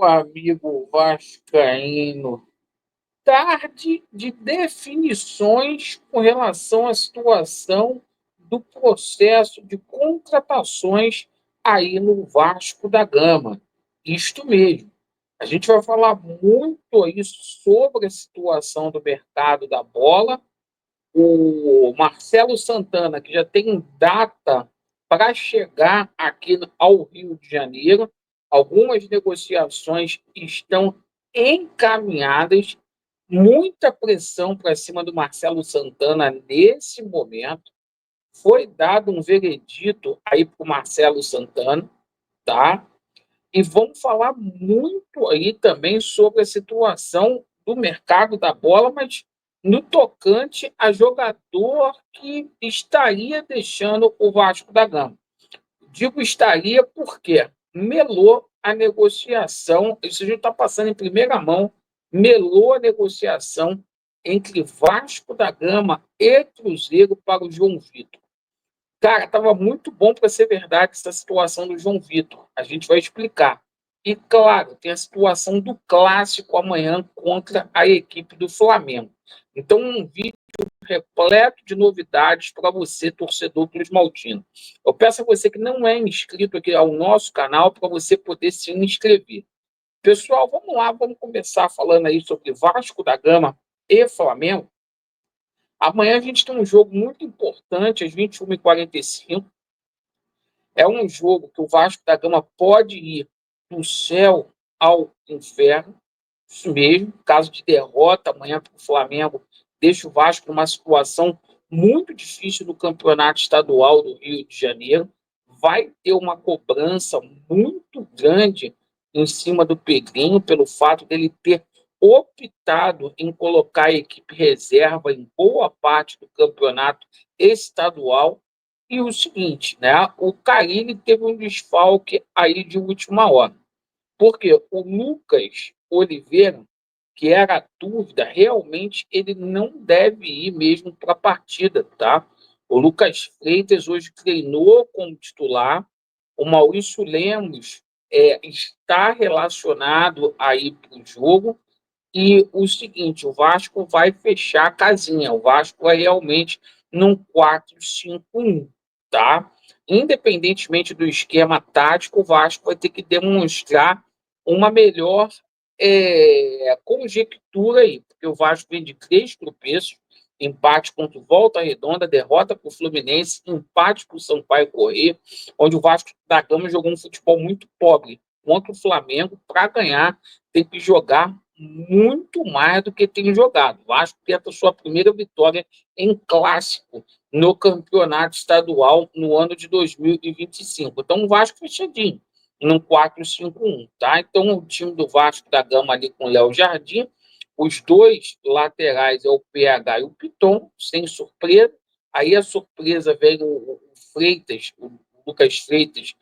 amigo vascaíno, tarde de definições com relação à situação do processo de contratações aí no Vasco da Gama. Isto mesmo. A gente vai falar muito aí sobre a situação do mercado da bola. O Marcelo Santana, que já tem data para chegar aqui ao Rio de Janeiro, algumas negociações estão encaminhadas, muita pressão para cima do Marcelo Santana nesse momento. Foi dado um veredito aí para o Marcelo Santana, tá? E vamos falar muito aí também sobre a situação do mercado da bola, mas no tocante a jogador que estaria deixando o Vasco da Gama. Digo estaria porque melou a negociação, isso a gente está passando em primeira mão, melou a negociação entre Vasco da Gama e Cruzeiro para o João Vitor. Cara, estava muito bom para ser verdade essa situação do João Vitor. A gente vai explicar. E, claro, tem a situação do clássico amanhã contra a equipe do Flamengo. Então, um vídeo repleto de novidades para você, torcedor Cruz Maltino. Eu peço a você que não é inscrito aqui ao nosso canal para você poder se inscrever. Pessoal, vamos lá, vamos começar falando aí sobre Vasco da Gama e Flamengo. Amanhã a gente tem um jogo muito importante, às 21h45. É um jogo que o Vasco da Gama pode ir do céu ao inferno. Isso mesmo, caso de derrota amanhã para o Flamengo, deixa o Vasco numa situação muito difícil no campeonato estadual do Rio de Janeiro. Vai ter uma cobrança muito grande em cima do Pedrinho, pelo fato dele ter optado em colocar a equipe reserva em boa parte do campeonato estadual. E o seguinte, né? O Carille teve um desfalque aí de última hora. Porque o Lucas Oliveira, que era a dúvida, realmente ele não deve ir mesmo para a partida, tá? O Lucas Freitas hoje treinou como titular. O Maurício Lemos está relacionado aí para o jogo. E o seguinte, o Vasco vai fechar a casinha. O Vasco vai realmente num 4-5-1, tá? Independentemente do esquema tático, o Vasco vai ter que demonstrar uma melhor conjectura aí, porque o Vasco vem de 3 tropeços, empate contra o Volta Redonda, derrota para o Fluminense, empate para o Sampaio Corrêa, onde o Vasco da Gama jogou um futebol muito pobre contra o Flamengo. Para ganhar, tem que jogar muito mais do que tem jogado. O Vasco tenta sua primeira vitória em clássico no campeonato estadual no ano de 2025. Então, o Vasco fechadinho, num 4-5-1, tá? Então, o time do Vasco da Gama ali com o Léo Jardim, os dois laterais é o PH e o Piton, sem surpresa. Aí a surpresa vem o Freitas, o Lucas Freitas,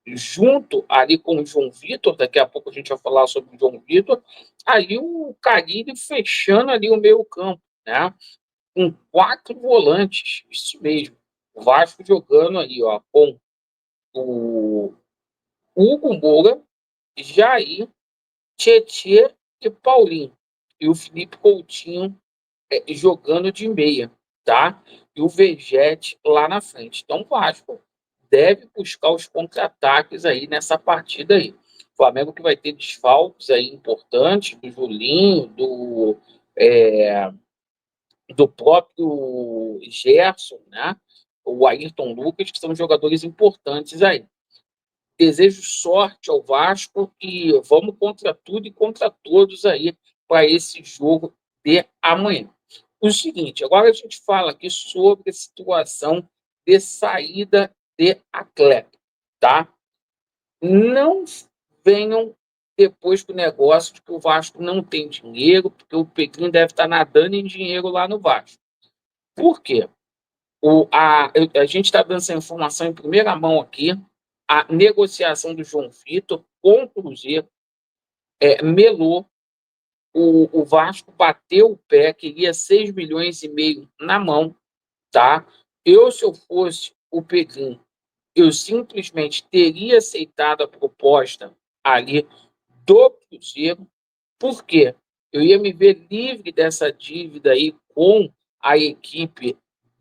junto ali com o João Vitor. Daqui a pouco a gente vai falar sobre o João Vitor. Aí o Carille fechando ali o meio campo, né? Com 4 volantes, isso mesmo. O Vasco jogando ali, ó, com o Hugo Moura, Jair, Tietê e Paulinho. E o Felipe Coutinho jogando de meia, tá? E o Vegete lá na frente. Então o Vasco deve buscar os contra-ataques aí nessa partida aí. O Flamengo que vai ter desfalques aí importantes, do Julinho, do próprio Gerson, né? O Ayrton Lucas, que são jogadores importantes aí. Desejo sorte ao Vasco e vamos contra tudo e contra todos aí para esse jogo de amanhã. O seguinte, agora a gente fala aqui sobre a situação de saída de atleta, tá? Não venham depois com o negócio de que o Vasco não tem dinheiro, porque o Pedrinho deve estar nadando em dinheiro lá no Vasco. Por quê? A gente está dando essa informação em primeira mão aqui. A negociação do João Vitor com o Cruzeiro melou. O Vasco bateu o pé, queria 6,5 milhões na mão, tá? Se eu fosse o Pedrinho, eu simplesmente teria aceitado a proposta ali do Cruzeiro. Por quê? Eu ia me ver livre dessa dívida aí com a equipe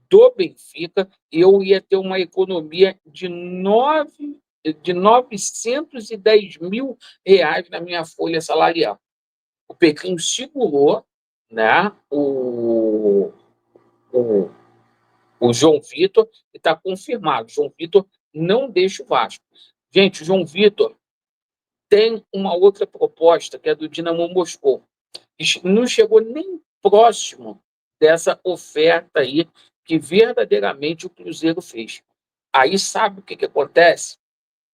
do Benfica e eu ia ter uma economia de 910 mil reais na minha folha salarial. O Pedrinho segurou, né, o, o João Vitor e está confirmado. O João Vitor não deixa o Vasco. Gente, o João Vitor tem uma outra proposta, que é do Dinamo Moscou. Não chegou nem próximo dessa oferta aí que verdadeiramente o Cruzeiro fez. Aí sabe o que acontece?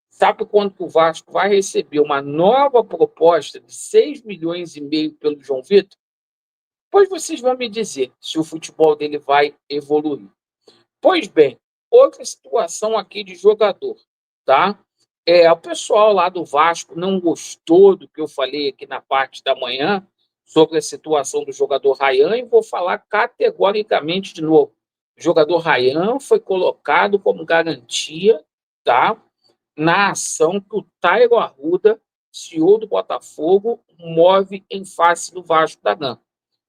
Sabe quando o Vasco vai receber uma nova proposta de 6,5 milhões pelo João Vitor? Pois vocês vão me dizer se o futebol dele vai evoluir. Pois bem, outra situação aqui de jogador, tá? O pessoal lá do Vasco não gostou do que eu falei aqui na parte da manhã sobre a situação do jogador Ryan e vou falar categoricamente de novo. O jogador Ryan foi colocado como garantia, tá? Na ação que o Tairo Arruda, CEO do Botafogo, move em face do Vasco da Gama.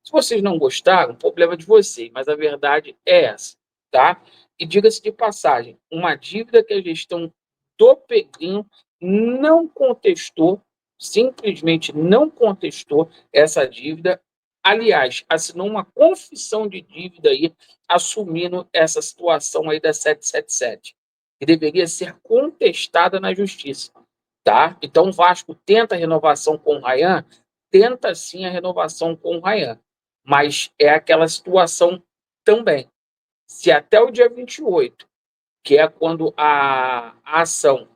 Se vocês não gostaram, problema de vocês, mas a verdade é essa, tá? E diga-se de passagem, uma dívida que a gestão do Pedrinho não contestou, simplesmente não contestou essa dívida. Aliás, assinou uma confissão de dívida aí, assumindo essa situação aí da 777, que deveria ser contestada na justiça, tá? Então, o Vasco tenta a renovação com o Ryan, tenta sim a renovação com o Ryan, mas é aquela situação também. Se até o dia 28, que é quando a ação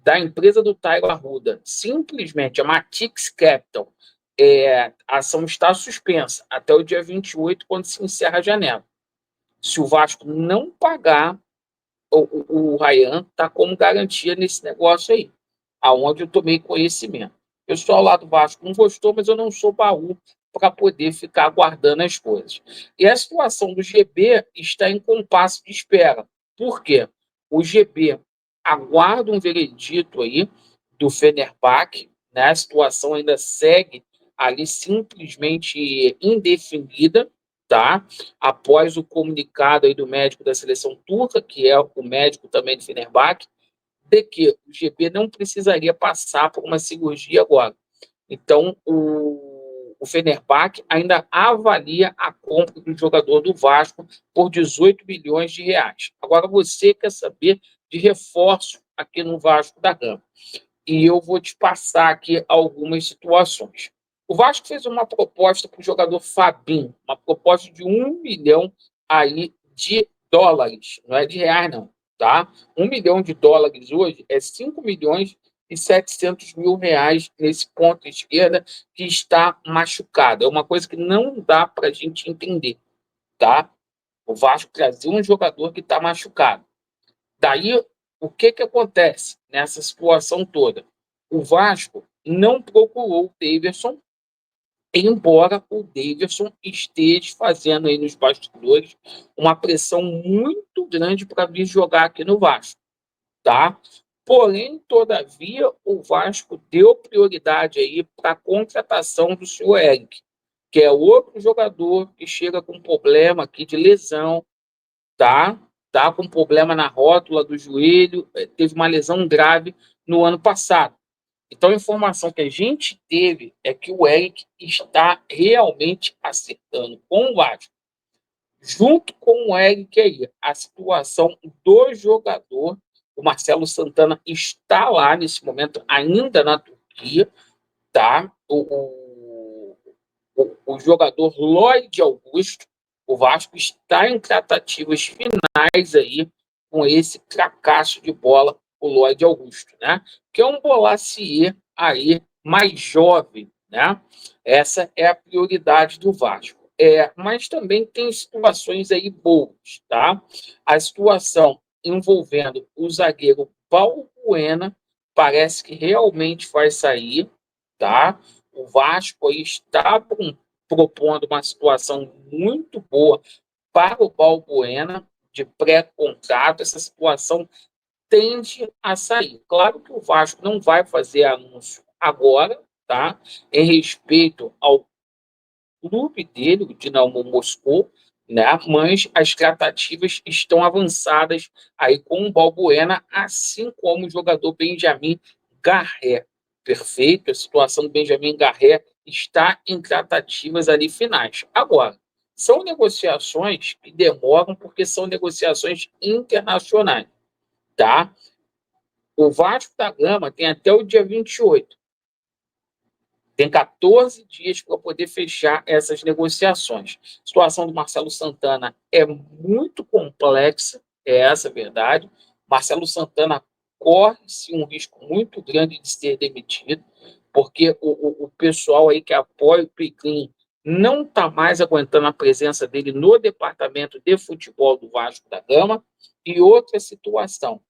da empresa do Tairo Arruda, simplesmente a Matix Capital, a ação está suspensa até o dia 28, quando se encerra a janela. Se o Vasco não pagar, o Ryan está como garantia nesse negócio aí, aonde eu tomei conhecimento. O pessoal lá do Vasco não gostou, mas eu não sou baú para poder ficar aguardando as coisas. E a situação do GB está em compasso de espera. Por quê? O GB aguarda um veredito aí do Fenerbahçe, né? A situação ainda segue ali simplesmente indefinida, tá? Após o comunicado aí do médico da seleção turca, que é o médico também do Fenerbahçe, de que o GB não precisaria passar por uma cirurgia agora. Então, o Fenerbahçe ainda avalia a compra do jogador do Vasco por 18 milhões de reais. Agora, você quer saber de reforço aqui no Vasco da Gama. E eu vou te passar aqui algumas situações. O Vasco fez uma proposta para o jogador Fabinho, uma proposta de 1 milhão aí de dólares, não é de reais, não, tá? 1 milhão de dólares hoje é 5 milhões e 700 mil reais nesse ponto esquerda que está machucado. É uma coisa que não dá para a gente entender, tá? O Vasco trazer um jogador que está machucado. Daí, o que acontece nessa situação toda? O Vasco não procurou o Daverson, embora o Daverson esteja fazendo aí nos bastidores uma pressão muito grande para vir jogar aqui no Vasco, tá? Porém, todavia, o Vasco deu prioridade aí para a contratação do senhor Eric, que é outro jogador que chega com problema aqui de lesão, tá? Tá com problema na rótula do joelho, teve uma lesão grave no ano passado. Então, a informação que a gente teve é que o Eric está realmente acertando com o Vasco. Junto com o Eric aí, a situação do jogador, o Marcelo Santana está lá nesse momento, ainda na Turquia, tá? O jogador Lloyd Augusto, o Vasco está em tratativas finais aí com esse cracaço de bola, o Lloyd Augusto, né? Que é um Bolasie aí mais jovem, né? Essa é a prioridade do Vasco. Mas também tem situações aí boas, tá? A situação envolvendo o zagueiro Paulo Buena parece que realmente vai sair, tá? O Vasco aí está propondo uma situação muito boa para o Balbuena de pré-contrato. Essa situação tende a sair. Claro que o Vasco não vai fazer anúncio agora, tá? Em respeito ao clube dele, o Dinamo Moscou, né? Mas as tratativas estão avançadas aí com o Balbuena, assim como o jogador Benjamin Garré. Perfeito? A situação do Benjamin Garré está em tratativas ali finais. Agora, são negociações que demoram porque são negociações internacionais, tá? O Vasco da Gama tem até o dia 28. Tem 14 dias para poder fechar essas negociações. A situação do Marcelo Santana é muito complexa, é essa a verdade. Marcelo Santana corre-se um risco muito grande de ser demitido, porque o pessoal aí que apoia o Piclin não está mais aguentando a presença dele no departamento de futebol do Vasco da Gama. E outra situação,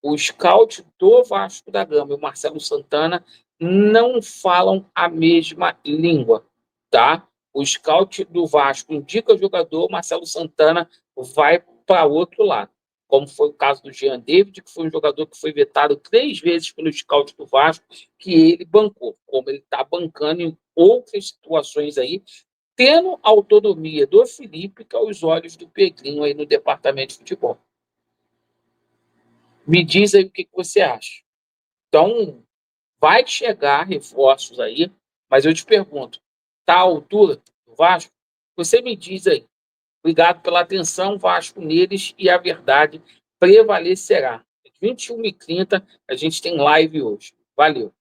o scout do Vasco da Gama e o Marcelo Santana não falam a mesma língua, tá? O scout do Vasco indica o jogador, o Marcelo Santana vai para outro lado, como foi o caso do Jean David, que foi um jogador que foi vetado 3 vezes pelo scout do Vasco, que ele bancou, como ele está bancando em outras situações aí, tendo autonomia do Felipe, que aos olhos do Pedrinho aí no departamento de futebol. Me diz aí o que você acha. Então, vai chegar reforços aí, mas eu te pergunto, está à altura do Vasco? Você me diz aí. Obrigado pela atenção, Vasco, neles, e a verdade prevalecerá. 21h30, a gente tem live hoje. Valeu.